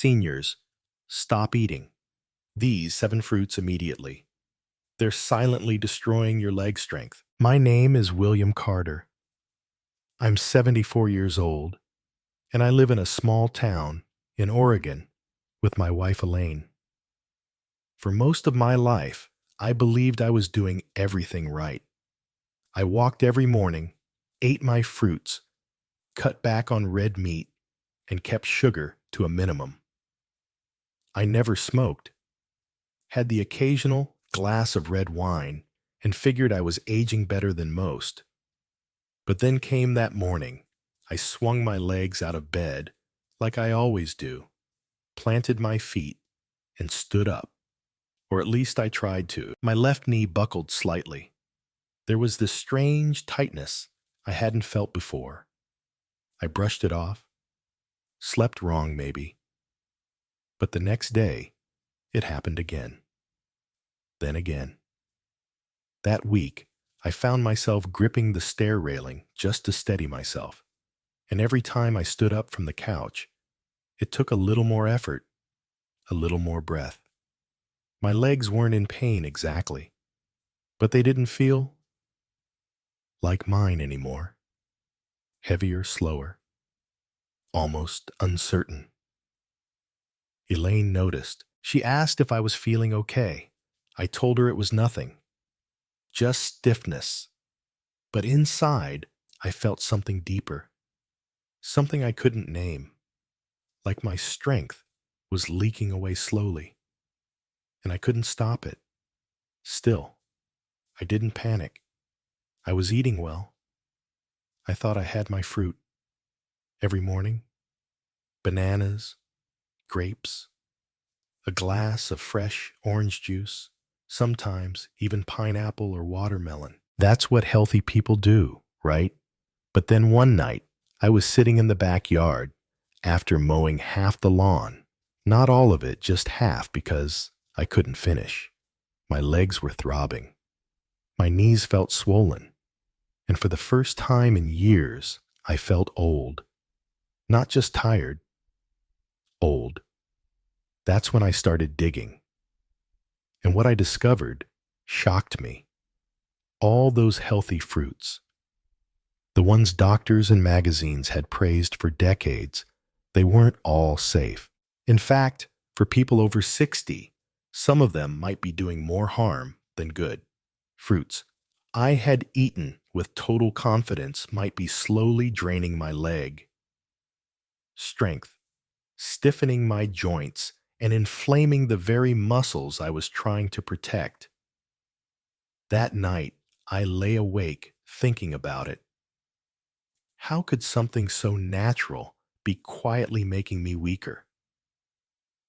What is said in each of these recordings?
Seniors, stop eating these 7 fruits immediately. They're silently destroying your leg strength. My name is William Carter. I'm 74 years old, and I live in a small town in Oregon with my wife Elaine. For most of my life, I believed I was doing everything right. I walked every morning, ate my fruits, cut back on red meat, and kept sugar to a minimum. I never smoked, had the occasional glass of red wine, and figured I was aging better than most. But then came that morning. I swung my legs out of bed, like I always do, planted my feet, and stood up. Or at least I tried to. My left knee buckled slightly. There was this strange tightness I hadn't felt before. I brushed it off. Slept wrong, maybe. But the next day, it happened again. Then again. That week, I found myself gripping the stair railing just to steady myself. And every time I stood up from the couch, it took a little more effort, a little more breath. My legs weren't in pain exactly, but they didn't feel like mine anymore. Heavier, slower, almost uncertain. Elaine noticed. She asked if I was feeling okay. I told her it was nothing, just stiffness. But inside, I felt something deeper, something I couldn't name, like my strength was leaking away slowly, and I couldn't stop it. Still, I didn't panic. I was eating well. I thought I had my fruit. Every morning, bananas, grapes, a glass of fresh orange juice, sometimes even pineapple or watermelon. That's what healthy people do, right? But then one night, I was sitting in the backyard after mowing half the lawn. Not all of it, just half, because I couldn't finish. My legs were throbbing. My knees felt swollen. And for the first time in years, I felt old. Not just tired, old. That's when I started digging. And what I discovered shocked me. All those healthy fruits, the ones doctors and magazines had praised for decades, they weren't all safe. In fact, for people over 60, some of them might be doing more harm than good. Fruits I had eaten with total confidence might be slowly draining my leg strength, stiffening my joints, and inflaming the very muscles I was trying to protect. That night, I lay awake thinking about it. How could something so natural be quietly making me weaker?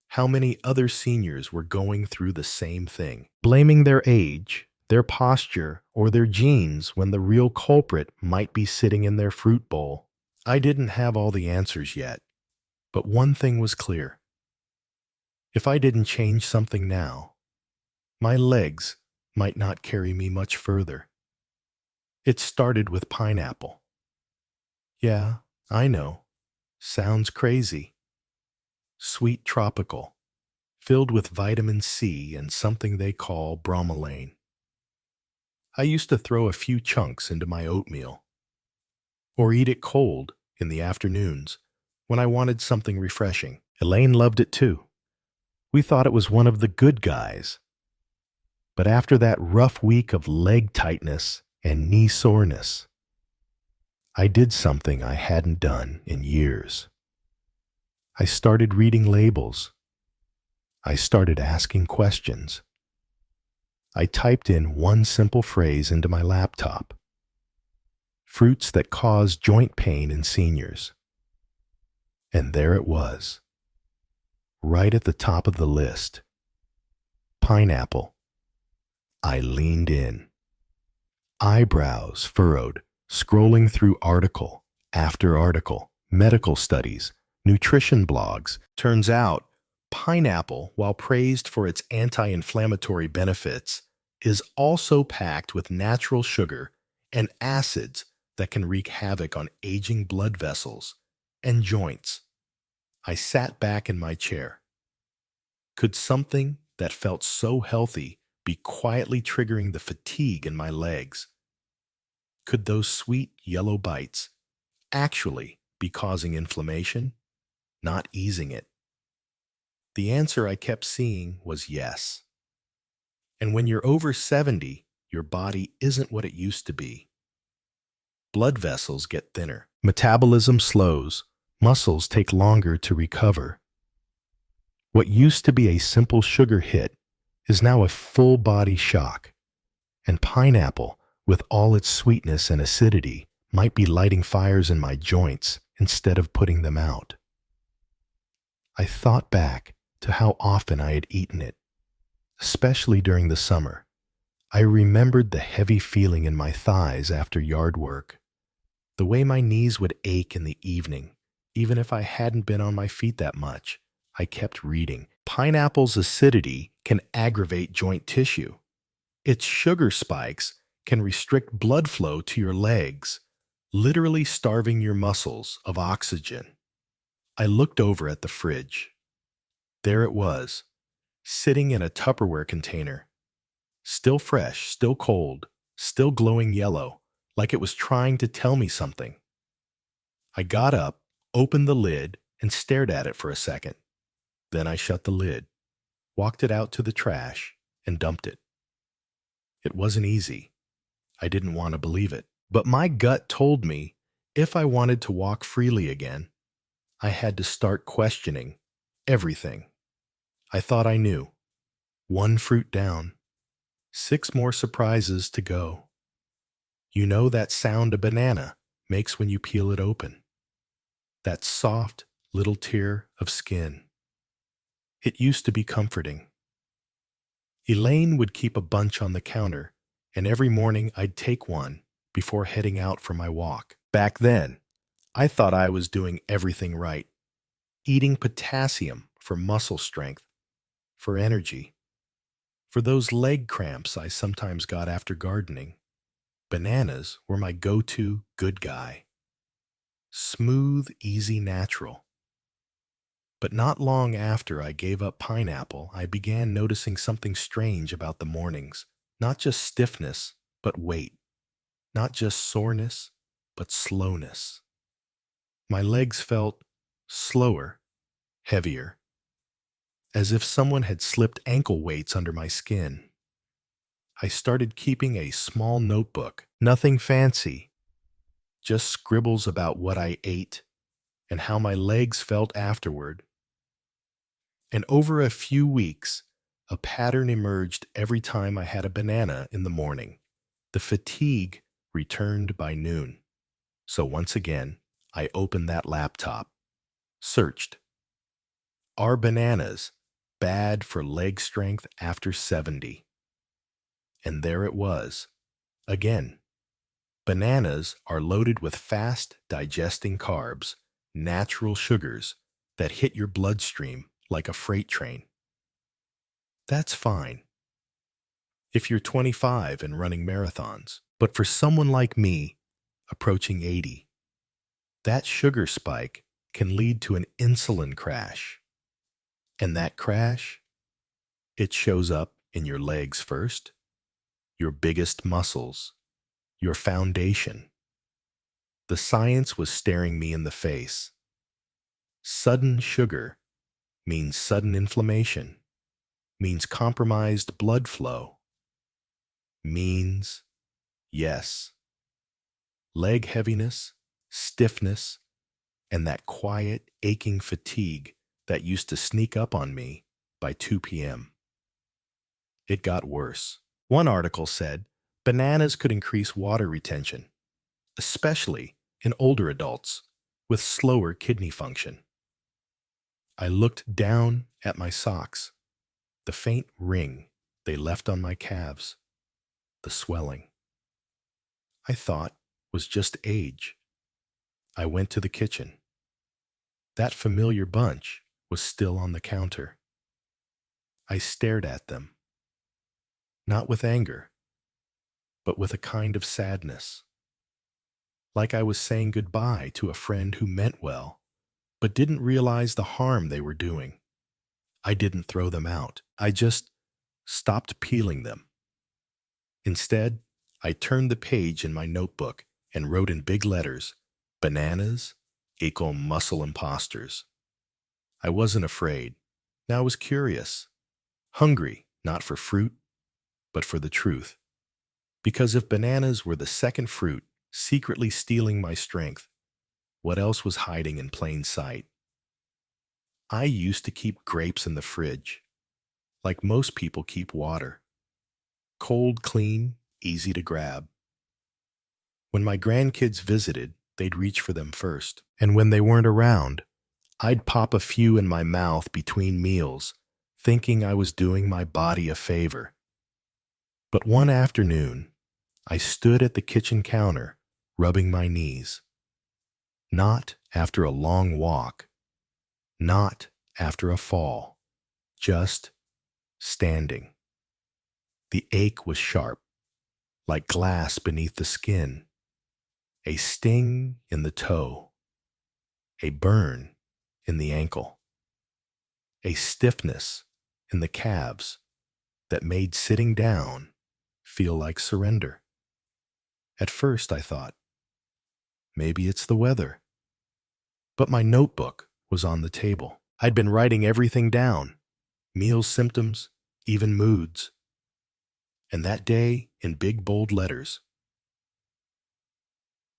How many other seniors were going through the same thing, blaming their age, their posture, or their genes when the real culprit might be sitting in their fruit bowl? I didn't have all the answers yet, but one thing was clear. If I didn't change something now, my legs might not carry me much further. It started with pineapple. Yeah, I know. Sounds crazy. Sweet tropical, filled with vitamin C and something they call bromelain. I used to throw a few chunks into my oatmeal, or eat it cold in the afternoons when I wanted something refreshing. Elaine loved it too. We thought it was one of the good guys. But after that rough week of leg tightness and knee soreness, I did something I hadn't done in years. I started reading labels. I started asking questions. I typed in one simple phrase into my laptop: fruits that cause joint pain in seniors. And there it was, right at the top of the list. Pineapple. I leaned in, eyebrows furrowed, scrolling through article after article, medical studies, nutrition blogs. Turns out, pineapple, while praised for its anti-inflammatory benefits, is also packed with natural sugar and acids that can wreak havoc on aging blood vessels and joints. I sat back in my chair. Could something that felt so healthy be quietly triggering the fatigue in my legs? Could those sweet yellow bites actually be causing inflammation, not easing it? The answer I kept seeing was yes. And when you're over 70, your body isn't what it used to be. Blood vessels get thinner, metabolism slows, muscles take longer to recover. What used to be a simple sugar hit is now a full body shock. And pineapple, with all its sweetness and acidity, might be lighting fires in my joints instead of putting them out. I thought back to how often I had eaten it, especially during the summer. I remembered the heavy feeling in my thighs after yard work, the way my knees would ache in the evening, even if I hadn't been on my feet that much. I kept reading. Pineapple's acidity can aggravate joint tissue. Its sugar spikes can restrict blood flow to your legs, literally starving your muscles of oxygen. I looked over at the fridge. There it was, sitting in a Tupperware container. Still fresh, still cold, still glowing yellow, like it was trying to tell me something. I got up, opened the lid, and stared at it for a second. Then I shut the lid, walked it out to the trash, and dumped it. It wasn't easy. I didn't want to believe it. But my gut told me if I wanted to walk freely again, I had to start questioning everything. I thought I knew. One fruit down, 6 more surprises to go. You know that sound a banana makes when you peel it open. That soft little tear of skin. It used to be comforting. Elaine would keep a bunch on the counter, and every morning I'd take one before heading out for my walk. Back then, I thought I was doing everything right, eating potassium for muscle strength, for energy, for those leg cramps I sometimes got after gardening. Bananas were my go-to good guy. Smooth, easy, natural. But not long after I gave up pineapple, I began noticing something strange about the mornings. Not just stiffness, but weight. Not just soreness, but slowness. My legs felt slower, heavier, as if someone had slipped ankle weights under my skin. I started keeping a small notebook, nothing fancy, just scribbles about what I ate and how my legs felt afterward. And over a few weeks, a pattern emerged every time I had a banana in the morning. The fatigue returned by noon. So once again, I opened that laptop, searched. Are bananas bad for leg strength after 70? And there it was. Again, bananas are loaded with fast digesting carbs, natural sugars that hit your bloodstream like a freight train. That's fine if you're 25 and running marathons. But for someone like me, approaching 80, that sugar spike can lead to an insulin crash. And that crash, it shows up in your legs first, your biggest muscles, your foundation. The science was staring me in the face. Sudden sugar means sudden inflammation, means compromised blood flow, means, yes, leg heaviness, stiffness, and that quiet, aching fatigue that used to sneak up on me by 2 p.m. It got worse. One article said bananas could increase water retention, especially in older adults with slower kidney function. I looked down at my socks, the faint ring they left on my calves, the swelling. I thought was just age. I went to the kitchen. That familiar bunch was still on the counter. I stared at them, not with anger, but with a kind of sadness, like I was saying goodbye to a friend who meant well, but didn't realize the harm they were doing. I didn't throw them out. I just stopped peeling them. Instead, I turned the page in my notebook and wrote in big letters, "Bananas equal muscle imposters." I wasn't afraid. Now I was curious, hungry, not for fruit, but for the truth. Because if bananas were the second fruit, secretly stealing my strength, what else was hiding in plain sight? I used to keep grapes in the fridge, like most people keep water. Cold, clean, easy to grab. When my grandkids visited, they'd reach for them first. And when they weren't around, I'd pop a few in my mouth between meals, thinking I was doing my body a favor. But one afternoon, I stood at the kitchen counter, rubbing my knees. Not after a long walk, not after a fall, just standing. The ache was sharp, like glass beneath the skin, a sting in the toe, a burn in the ankle, a stiffness in the calves that made sitting down feel like surrender. At first I thought, maybe it's the weather. But my notebook was on the table. I'd been writing everything down, meal symptoms, even moods. And that day, in big bold letters,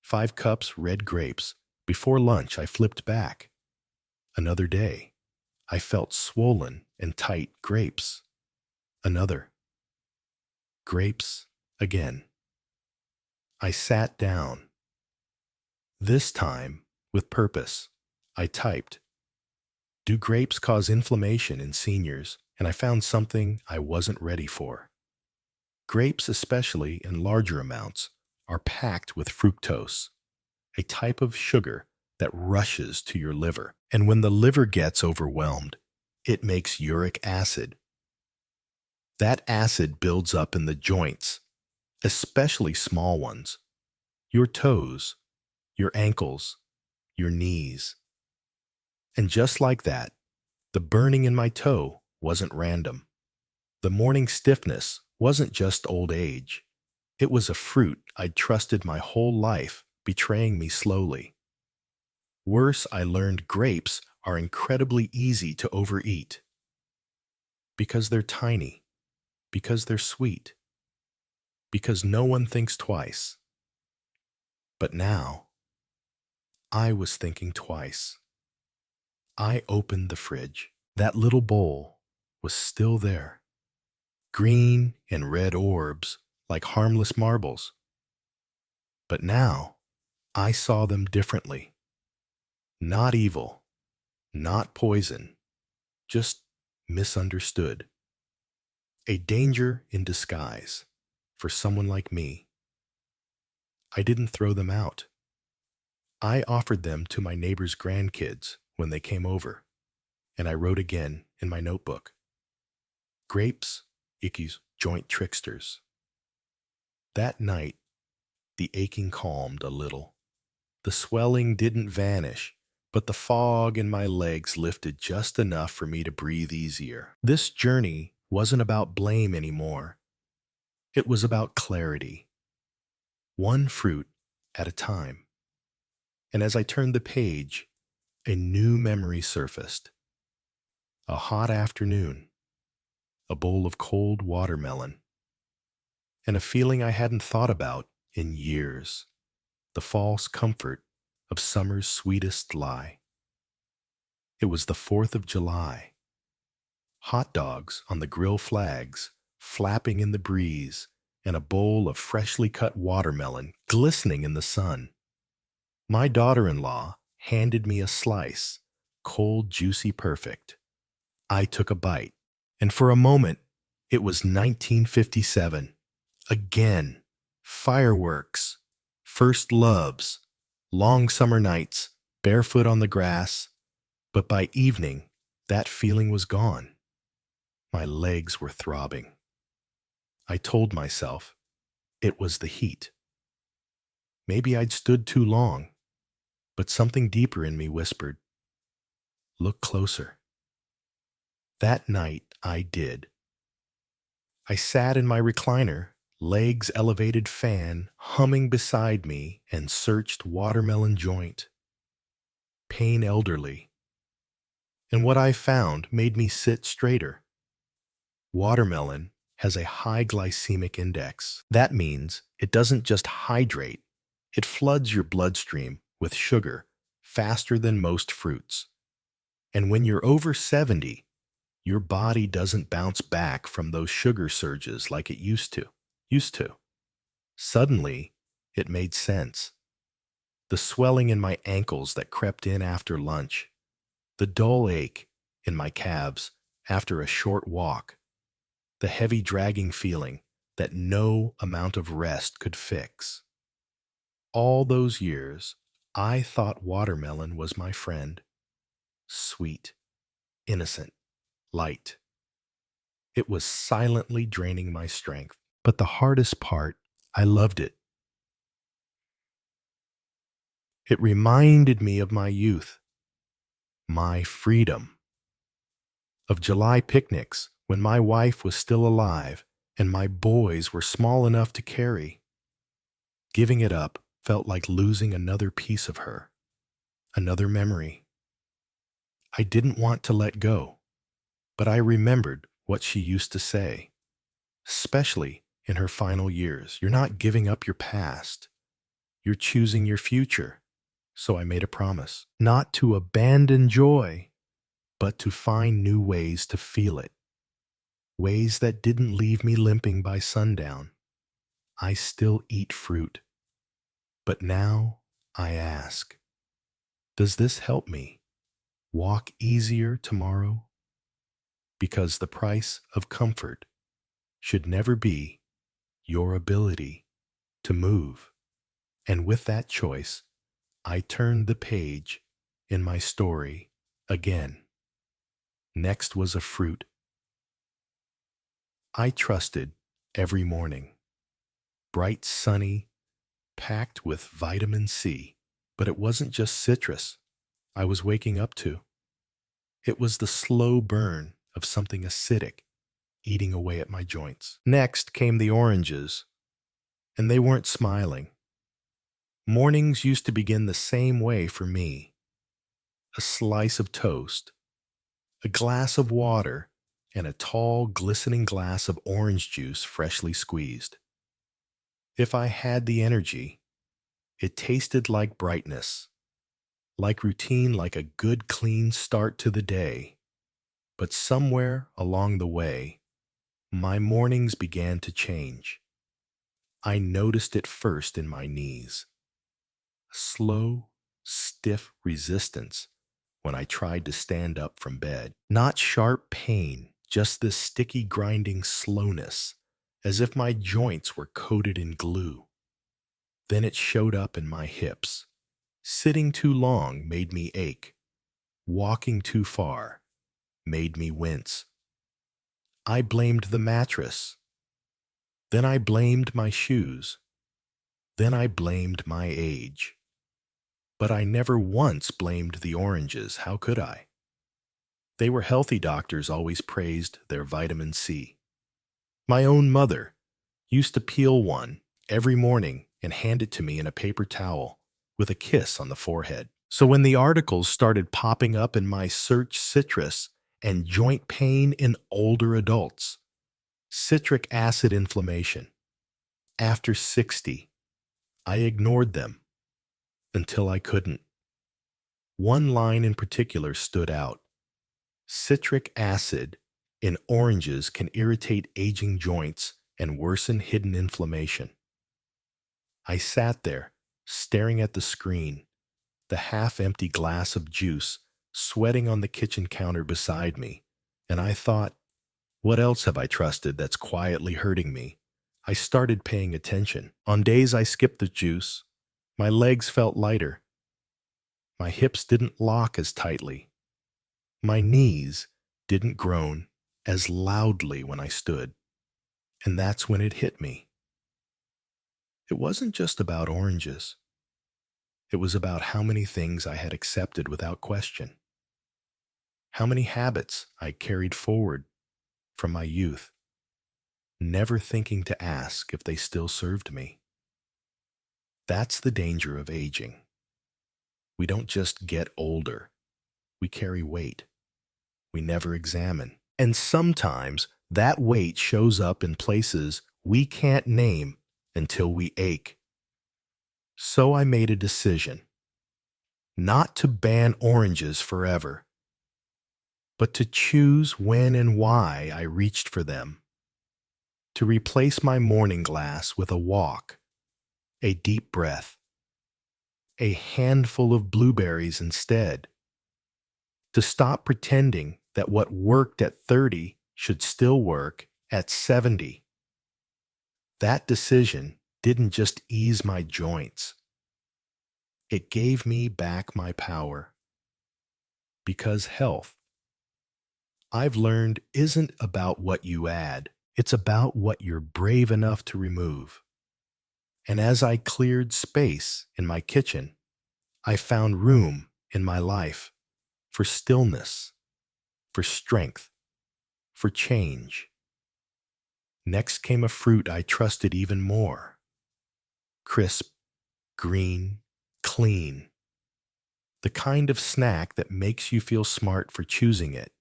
5 cups red grapes. Before lunch, I flipped back. Another day, I felt swollen and tight grapes. Another. Grapes again. I sat down. This time, with purpose, I typed, "Do grapes cause inflammation in seniors?" And I found something I wasn't ready for. Grapes, especially in larger amounts, are packed with fructose, a type of sugar that rushes to your liver. And when the liver gets overwhelmed, it makes uric acid. That acid builds up in the joints, especially small ones, your toes, your ankles, your knees. And just like that, the burning in my toe wasn't random. The morning stiffness wasn't just old age. It was a fruit I'd trusted my whole life, betraying me slowly. Worse, I learned grapes are incredibly easy to overeat. Because they're tiny, because they're sweet, because no one thinks twice. But now, I was thinking twice. I opened the fridge. That little bowl was still there. Green and red orbs like harmless marbles. But now, I saw them differently. Not evil, not poison, just misunderstood. A danger in disguise for someone like me. I didn't throw them out. I offered them to my neighbor's grandkids when they came over, and I wrote again in my notebook. Grapes equals joint tricksters. That night, the aching calmed a little. The swelling didn't vanish, but the fog in my legs lifted just enough for me to breathe easier. This journey wasn't about blame anymore. It was about clarity. One fruit at a time. And as I turned the page, a new memory surfaced. A hot afternoon, a bowl of cold watermelon, and a feeling I hadn't thought about in years, the false comfort of summer's sweetest lie. It was the 4th of July. Hot dogs on the grill flags, flapping in the breeze, and a bowl of freshly cut watermelon glistening in the sun. My daughter-in-law handed me a slice, cold, juicy, perfect. I took a bite, and for a moment, it was 1957. Again, fireworks, first loves, long summer nights, barefoot on the grass. But by evening, that feeling was gone. My legs were throbbing. I told myself it was the heat. Maybe I'd stood too long, but something deeper in me whispered, Look closer. That night, I did. I sat in my recliner, legs elevated fan humming beside me, and searched watermelon joint, pain elderly. And what I found made me sit straighter. Watermelon has a high glycemic index. That means it doesn't just hydrate, it floods your bloodstream with sugar faster than most fruits. And when you're over 70, your body doesn't bounce back from those sugar surges like it used to. Suddenly, it made sense. The swelling in my ankles that crept in after lunch, the dull ache in my calves after a short walk, the heavy dragging feeling that no amount of rest could fix. All those years, I thought watermelon was my friend. Sweet, innocent, light. It was silently draining my strength. But the hardest part, I loved it. It reminded me of my youth, my freedom, of July picnics when my wife was still alive and my boys were small enough to carry. Giving it up felt like losing another piece of her, another memory. I didn't want to let go, but I remembered what she used to say, especially in her final years. You're not giving up your past. You're choosing your future. So I made a promise, not to abandon joy, but to find new ways to feel it, ways that didn't leave me limping by sundown. I still eat fruit, but now I ask, does this help me walk easier tomorrow? Because the price of comfort should never be your ability to move. And with that choice, I turned the page in my story again. Next was a fruit I trusted every morning. Bright, sunny, packed with vitamin C. But it wasn't just citrus I was waking up to. It was the slow burn of something acidic eating away at my joints. Next came the oranges, and they weren't smiling. Mornings used to begin the same way for me. A slice of toast, a glass of water, and a tall, glistening glass of orange juice freshly squeezed. If I had the energy, it tasted like brightness, like routine, like a good, clean start to the day. But somewhere along the way, my mornings began to change. I noticed it first in my knees. A slow, stiff resistance when I tried to stand up from bed. Not sharp pain, just this sticky, grinding slowness, as if my joints were coated in glue. Then it showed up in my hips. Sitting too long made me ache. Walking too far made me wince. I blamed the mattress. Then I blamed my shoes. Then I blamed my age. But I never once blamed the oranges. How could I? They were healthy. Doctors always praised their vitamin C. My own mother used to peel one every morning and hand it to me in a paper towel with a kiss on the forehead. So when the articles started popping up in my search, citrus and joint pain in older adults, citric acid inflammation, after 60, I ignored them until I couldn't. One line in particular stood out. Citric acid in oranges can irritate aging joints and worsen hidden inflammation. I sat there, staring at the screen, the half-empty glass of juice sweating on the kitchen counter beside me, and I thought, what else have I trusted that's quietly hurting me? I started paying attention. On days I skipped the juice, my legs felt lighter. My hips didn't lock as tightly. My knees didn't groan as loudly when I stood. And that's when it hit me. It wasn't just about oranges. It was about how many things I had accepted without question. how many habits I carried forward from my youth, never thinking to ask if they still served me. That's the danger of aging. We don't just get older, we carry weight we never examine. And sometimes that weight shows up in places we can't name until we ache. So I made a decision not to ban oranges forever, but to choose when and why I reached for them, to replace my morning glass with a walk, a deep breath, a handful of blueberries instead, to stop pretending that what worked at 30 should still work at 70. That decision didn't just ease my joints. It gave me back my power. Because health, I've learned, isn't about what you add. It's about what you're brave enough to remove. And as I cleared space in my kitchen, I found room in my life for stillness, for strength, for change. Next came a fruit I trusted even more. Crisp, green, clean. The kind of snack that makes you feel smart for choosing it.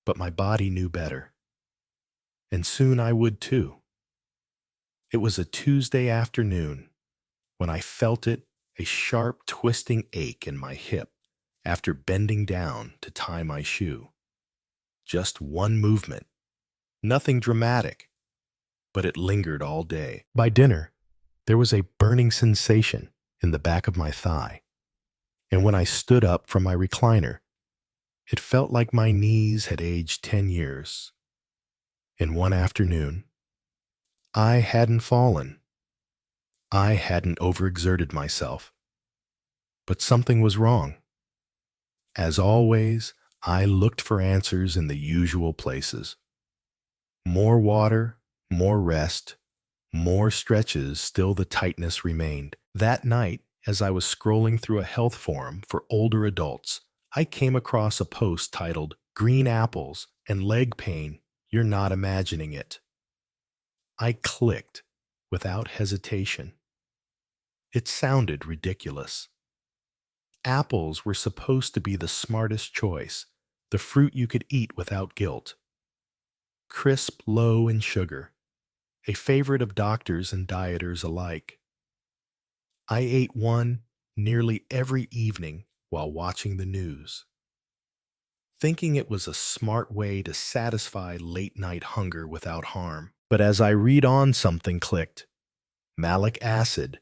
But my body knew better. And soon I would too. It was a Tuesday afternoon when I felt it, a sharp, twisting ache in my hip after bending down to tie my shoe. Just one movement. Nothing dramatic, but it lingered all day. By dinner, there was a burning sensation in the back of my thigh, and when I stood up from my recliner, it felt like my knees had aged 10 years. In one afternoon, I hadn't fallen. I hadn't overexerted myself. But something was wrong. As always, I looked for answers in the usual places. More water, more rest, more stretches, still the tightness remained. That night, as I was scrolling through a health forum for older adults, I came across a post titled, "Green Apples and Leg Pain, You're Not Imagining It." I clicked without hesitation. It sounded ridiculous. Apples were supposed to be the smartest choice, the fruit you could eat without guilt. Crisp, low in sugar, a favorite of doctors and dieters alike. I ate one nearly every evening while watching the news, thinking it was a smart way to satisfy late-night hunger without harm. But as I read on, something clicked. Malic acid,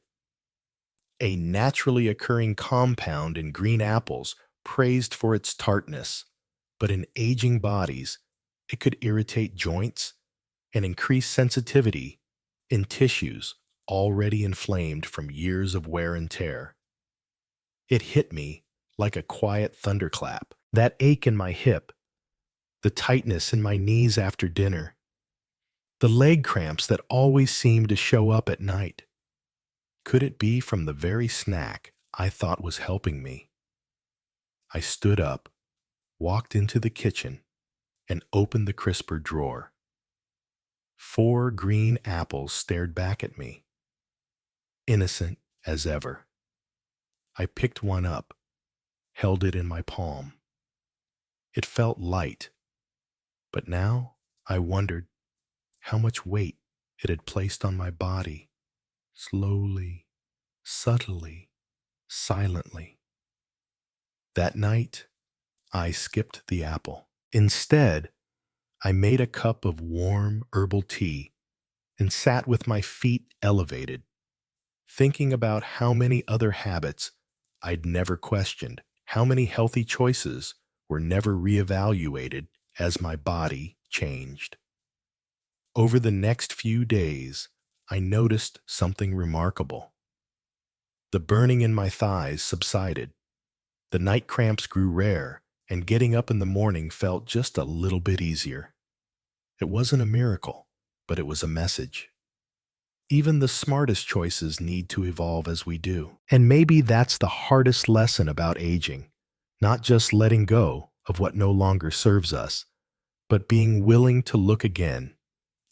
a naturally occurring compound in green apples praised for its tartness, but in aging bodies, it could irritate joints and increase sensitivity in tissues already inflamed from years of wear and tear. It hit me like a quiet thunderclap. That ache in my hip, the tightness in my knees after dinner, the leg cramps that always seemed to show up at night. Could it be from the very snack I thought was helping me? I stood up, walked into the kitchen, and opened the crisper drawer. 4 green apples stared back at me, innocent as ever. I picked one up, held it in my palm. It felt light, but now I wondered how much weight it had placed on my body, slowly, subtly, silently. That night, I skipped the apple. Instead, I made a cup of warm herbal tea and sat with my feet elevated, thinking about how many other habits I'd never questioned, how many healthy choices were never reevaluated as my body changed. Over the next few days, I noticed something remarkable. The burning in my thighs subsided. The night cramps grew rare, and getting up in the morning felt just a little bit easier. It wasn't a miracle, but it was a message. Even the smartest choices need to evolve as we do. And maybe that's the hardest lesson about aging, not just letting go of what no longer serves us, but being willing to look again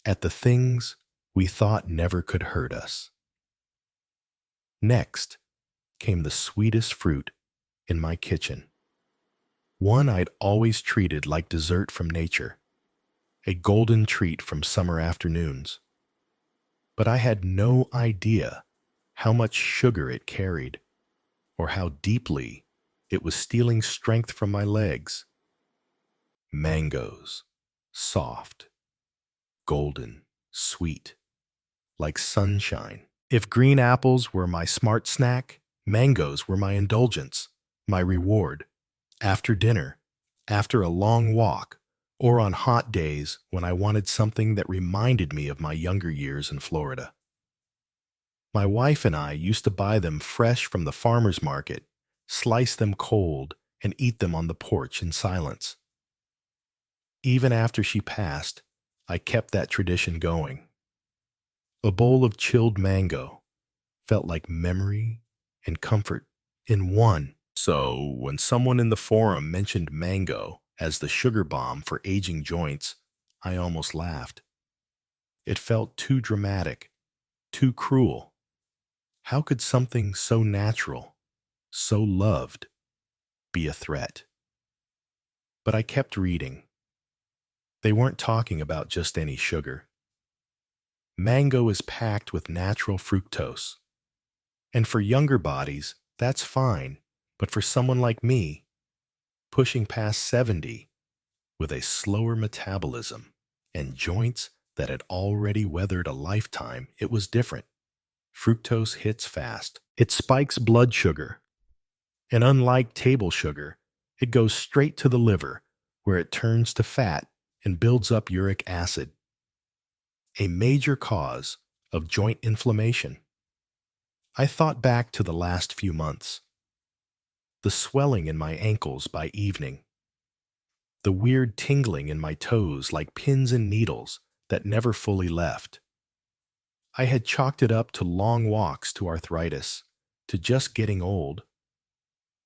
at the things we thought never could hurt us. Next came the sweetest fruit in my kitchen, one I'd always treated like dessert from nature, a golden treat from summer afternoons. But I had no idea how much sugar it carried, or how deeply it was stealing strength from my legs. Mangoes, soft, golden, sweet, like sunshine. If green apples were my smart snack, mangoes were my indulgence, my reward. After dinner, after a long walk, or on hot days when I wanted something that reminded me of my younger years in Florida. My wife and I used to buy them fresh from the farmer's market, slice them cold, and eat them on the porch in silence. Even after she passed, I kept that tradition going. A bowl of chilled mango felt like memory and comfort in one. So, when someone in the forum mentioned mango as the sugar bomb for aging joints, I almost laughed. It felt too dramatic, too cruel. How could something so natural, so loved, be a threat? But I kept reading. They weren't talking about just any sugar. Mango is packed with natural fructose. And for younger bodies, that's fine. But for someone like me, pushing past 70, with a slower metabolism and joints that had already weathered a lifetime, it was different. Fructose hits fast. It spikes blood sugar. And unlike table sugar, it goes straight to the liver, where it turns to fat and builds up uric acid, a major cause of joint inflammation. I thought back to the last few months. The swelling in my ankles by evening, the weird tingling in my toes like pins and needles that never fully left. I had chalked it up to long walks, to arthritis, to just getting old.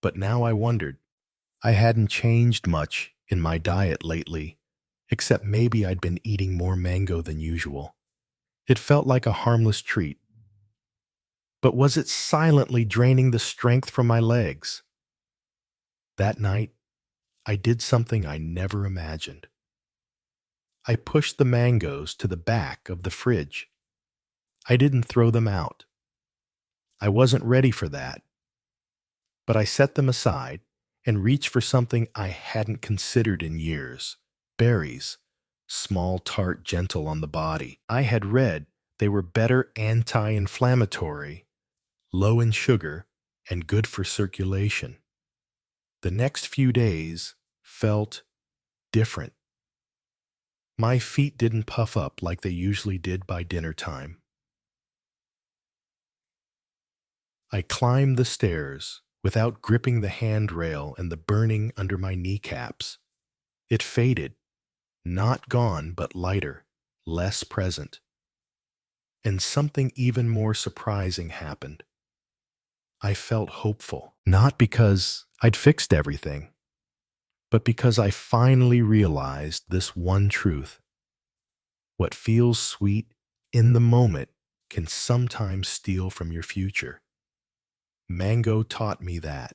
But now I wondered. I hadn't changed much in my diet lately, except maybe I'd been eating more mango than usual. It felt like a harmless treat. But was it silently draining the strength from my legs? That night, I did something I never imagined. I pushed the mangoes to the back of the fridge. I didn't throw them out. I wasn't ready for that. But I set them aside and reached for something I hadn't considered in years: berries, small, tart, gentle on the body. I had read they were better anti-inflammatory, low in sugar, and good for circulation. The next few days felt different. My feet didn't puff up like they usually did by dinner time. I climbed the stairs without gripping the handrail and the burning under my kneecaps. It faded, not gone, but lighter, less present. And something even more surprising happened. I felt hopeful, not because I'd fixed everything, but because I finally realized this one truth. What feels sweet in the moment can sometimes steal from your future. Mango taught me that.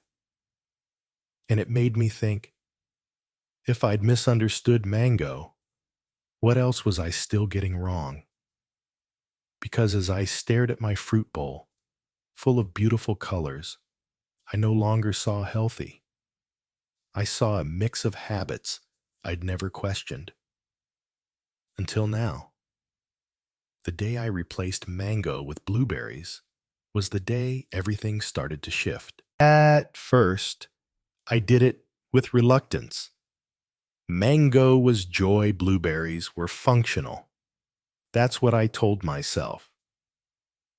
And it made me think, if I'd misunderstood mango, what else was I still getting wrong? Because as I stared at my fruit bowl, full of beautiful colors, I no longer saw healthy. I saw a mix of habits I'd never questioned. Until now. The day I replaced mango with blueberries was the day everything started to shift. At first, I did it with reluctance. Mango was joy, blueberries were functional. That's what I told myself.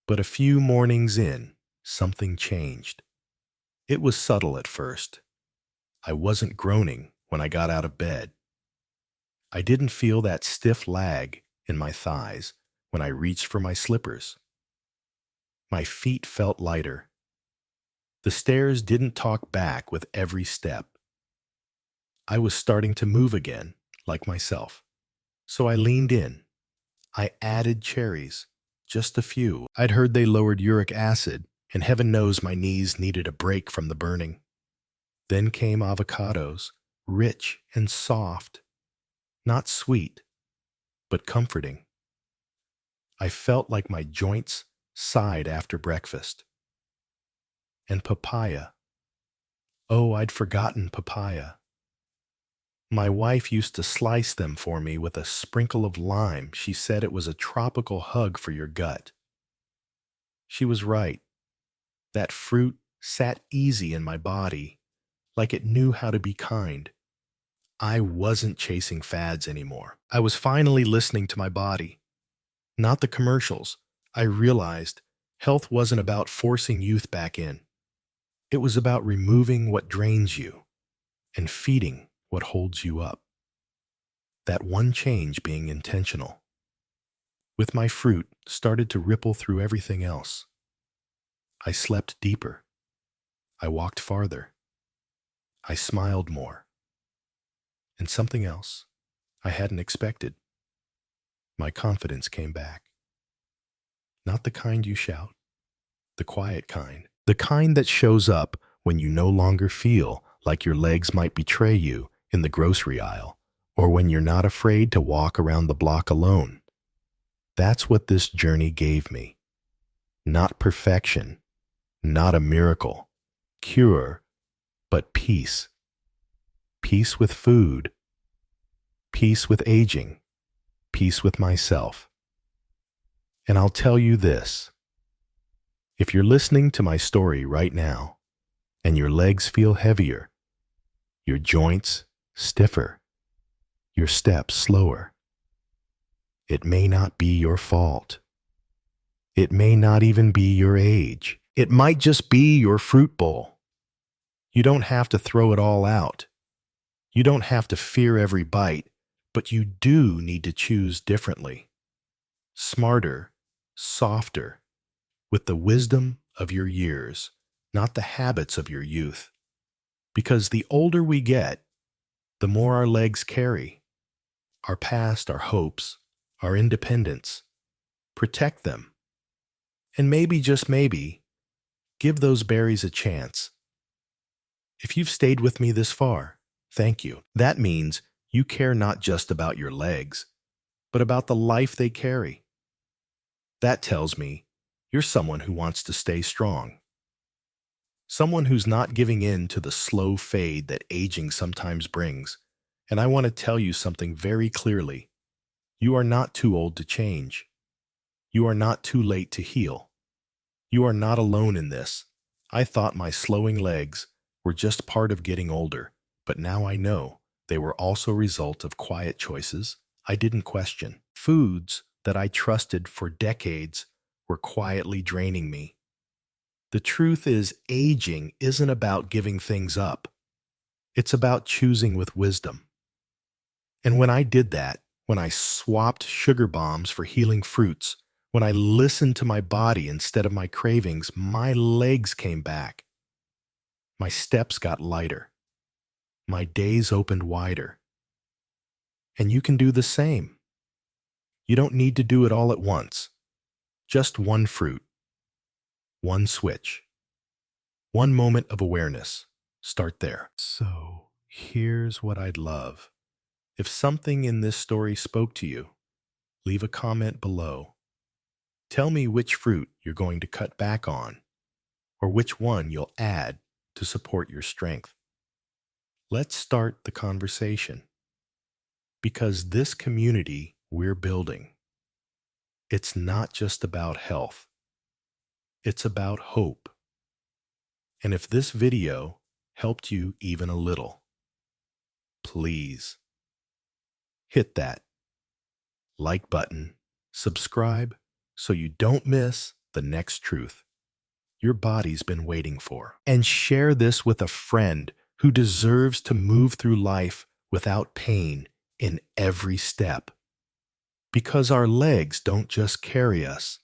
But a few mornings in, something changed. It was subtle at first. I wasn't groaning when I got out of bed. I didn't feel that stiff lag in my thighs when I reached for my slippers. My feet felt lighter. The stairs didn't talk back with every step. I was starting to move again, like myself. So I leaned in. I added cherries, just a few. I'd heard they lowered uric acid, and heaven knows my knees needed a break from the burning. Then came avocados, rich and soft, not sweet, but comforting. I felt like my joints sighed after breakfast. And papaya. Oh, I'd forgotten papaya. My wife used to slice them for me with a sprinkle of lime. She said it was a tropical hug for your gut. She was right. That fruit sat easy in my body, like it knew how to be kind. I wasn't chasing fads anymore. I was finally listening to my body, not the commercials. I realized health wasn't about forcing youth back in. It was about removing what drains you and feeding what holds you up. That one change being intentional. With my fruit started to ripple through everything else. I slept deeper. I walked farther. I smiled more. And something else I hadn't expected. My confidence came back. Not the kind you shout, the quiet kind. The kind that shows up when you no longer feel like your legs might betray you in the grocery aisle, or when you're not afraid to walk around the block alone. That's what this journey gave me. Not perfection, not a miracle, cure, but peace. Peace with food, peace with aging, peace with myself. And I'll tell you this. If you're listening to my story right now, and your legs feel heavier, your joints stiffer, your steps slower, it may not be your fault. It may not even be your age. It might just be your fruit bowl. You don't have to throw it all out. You don't have to fear every bite, but you do need to choose differently. Smarter, softer, with the wisdom of your years, not the habits of your youth. Because the older we get, the more our legs carry. Our past, our hopes, our independence. Protect them. And maybe, just maybe, give those berries a chance. If you've stayed with me this far, thank you. That means you care not just about your legs, but about the life they carry. That tells me you're someone who wants to stay strong. Someone who's not giving in to the slow fade that aging sometimes brings. And I want to tell you something very clearly. You are not too old to change. You are not too late to heal. You are not alone in this. I thought my slowing legs were just part of getting older, but now I know they were also a result of quiet choices I didn't question. Foods that I trusted for decades were quietly draining me. The truth is, aging isn't about giving things up. It's about choosing with wisdom. And when I did that, when I swapped sugar bombs for healing fruits, when I listened to my body instead of my cravings, my legs came back. My steps got lighter. My days opened wider. And you can do the same. You don't need to do it all at once. Just one fruit, one switch, one moment of awareness. Start there. So, here's what I'd love. If something in this story spoke to you, leave a comment below. Tell me which fruit you're going to cut back on, or which one you'll add to support your strength. Let's start the conversation. Because this community we're building, it's not just about health. It's about hope. And if this video helped you even a little, please hit that like button, subscribe so you don't miss the next truth your body's been waiting for. And share this with a friend who deserves to move through life without pain in every step. Because our legs don't just carry us,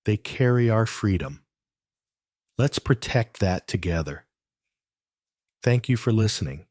they carry our freedom. Let's protect that together. Thank you for listening.